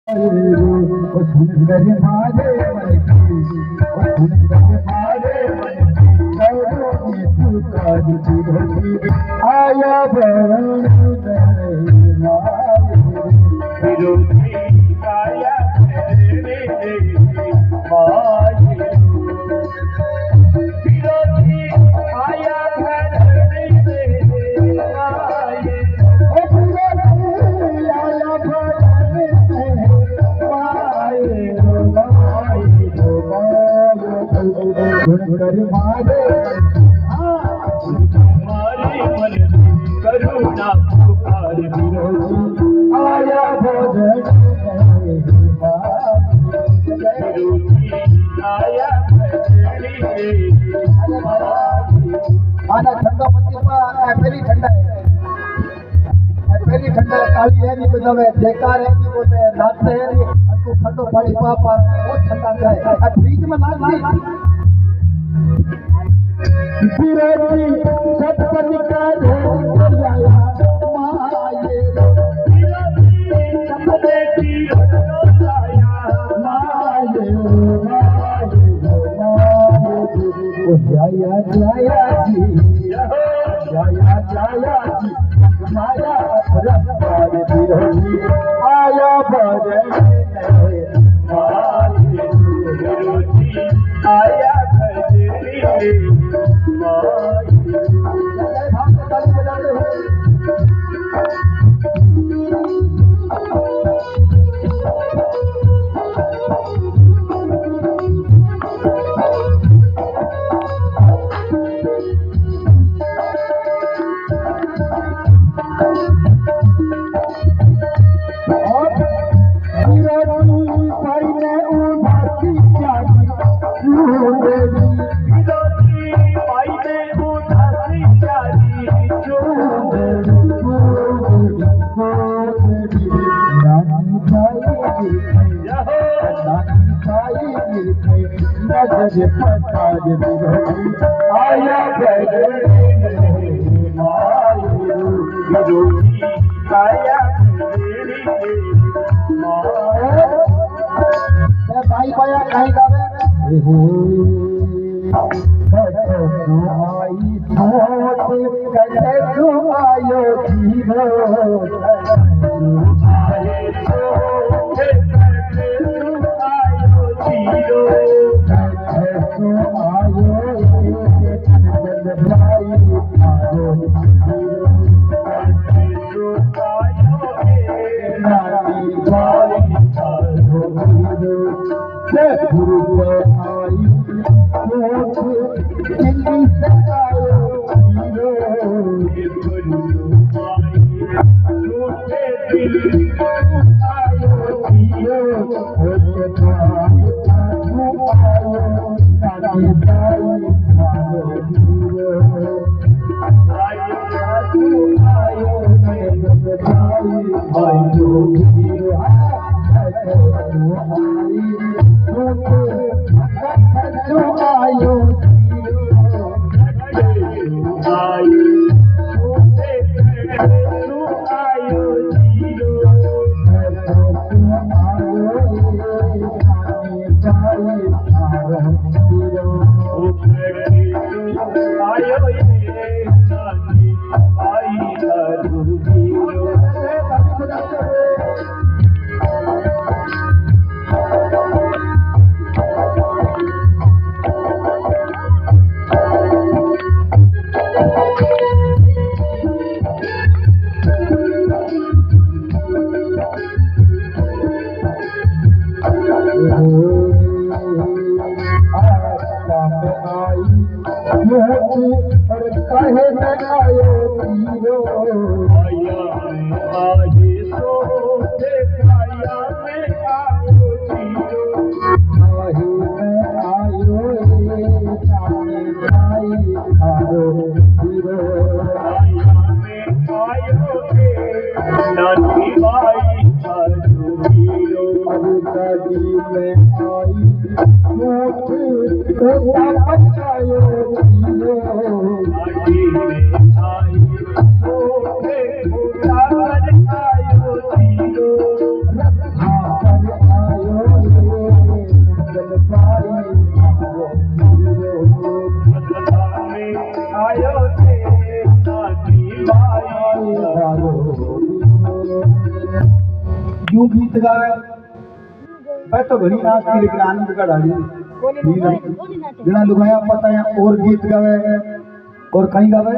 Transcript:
सुंदर मारे आया कर मारे करुणा पुकार आया भजन आया पहली ठंडा है पहली ठंडा काली है नहीं बजावे जयकार है नहीं बोलते नाचते है नहीं तू ठंडो पानी पापा बहुत ठंडा है फ्रिज में नाच विरोधी सत्पति का लाया माये सपने की लाया माये जया जया जी जया जया जी माया रसवार विरोधी आया भजन विरोधी आया आया भाई पाया कहीं गावे कैसे तू आयो यूं गीत गावे मैं तो घड़ी नाचती लेकिन आनंद का ढाली बिना लुगाया पता है और गीत गावे और कहीं गावे